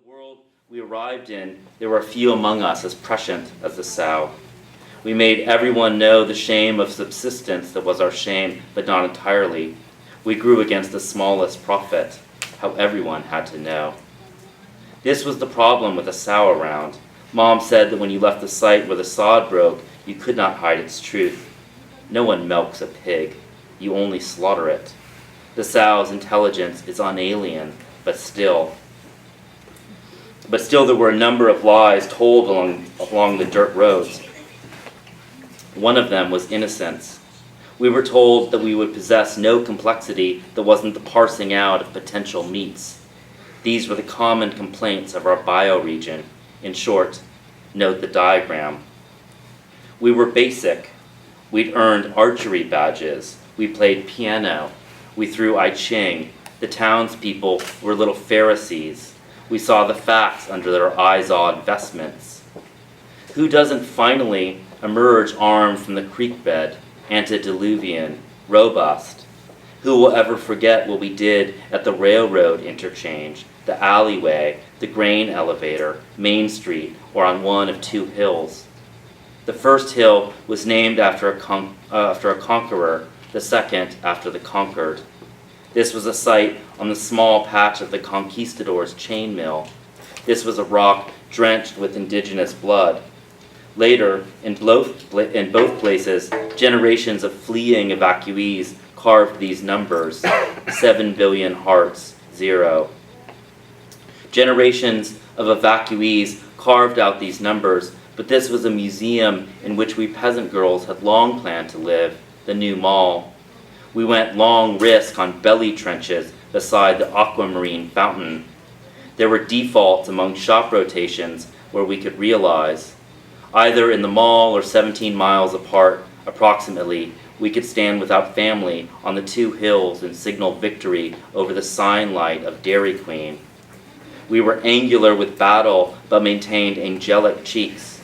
world we arrived in, there were few among us as prescient as the sow. We made everyone know the shame of subsistence that was our shame, but not entirely. We grew against the smallest profit, how everyone had to know. This was the problem with a sow around. Mom said that when you left the site where the sod broke, you could not hide its truth. No one milks a pig, you only slaughter it. The sow's intelligence is unalien, but still there were a number of lies told along the dirt roads. One of them was innocence. We were told that we would possess no complexity that wasn't the parsing out of potential meats. These were the common complaints of our bioregion. In short, note the diagram. We were basic. We'd earned archery badges. We played piano. We threw I Ching. The townspeople were little Pharisees. We saw the facts under their eyes-odd vestments. Who doesn't finally emerge armed from the creek bed, antediluvian, robust? Who will ever forget what we did at the railroad interchange, the alleyway, the grain elevator, Main Street, or on one of two hills? The first hill was named after a conqueror, the second after the conquered. This was a site on the small patch of the conquistadors' chain mill. This was a rock drenched with indigenous blood. Later, in both places, generations of fleeing evacuees carved these numbers, 7 billion hearts, 0. Generations of evacuees carved out these numbers, but this was a museum in which we peasant girls had long planned to live, the new mall. We went long risk on belly trenches beside the aquamarine fountain. There were defaults among shop rotations where we could realize, either in the mall or 17 miles apart, approximately, we could stand without family on the two hills and signal victory over the sign light of Dairy Queen. We were angular with battle, but maintained angelic cheeks.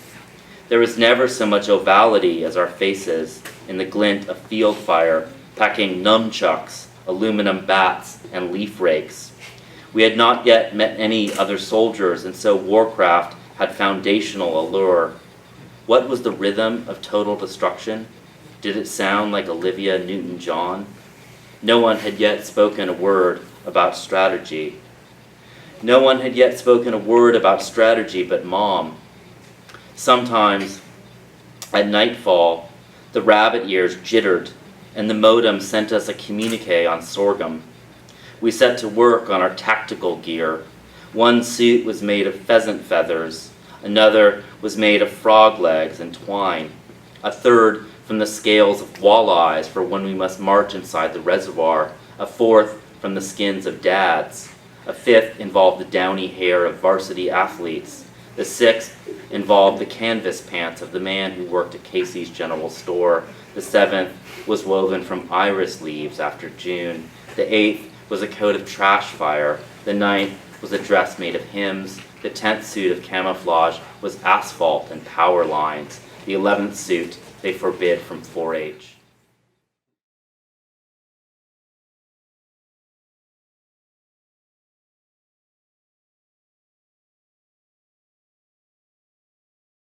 There was never so much ovality as our faces in the glint of field fire, packing nunchucks, aluminum bats, and leaf rakes. We had not yet met any other soldiers, and so warcraft had foundational allure. What was the rhythm of total destruction? Did it sound like Olivia Newton-John? No one had yet spoken a word about strategy. No one had yet spoken a word about strategy but Mom. Sometimes, at nightfall, the rabbit ears jittered, and the modem sent us a communique on sorghum. We set to work on our tactical gear. One suit was made of pheasant feathers, another was made of frog legs and twine, a third from the scales of walleyes for when we must march inside the reservoir, a fourth from the skins of dads, a fifth involved the downy hair of varsity athletes, the sixth involved the canvas pants of the man who worked at Casey's General Store, the seventh was woven from iris leaves after June, the eighth was a coat of trash fire, the ninth was a dress made of hymns, the 10th suit of camouflage was asphalt and power lines, the 11th suit they forbid from 4-H.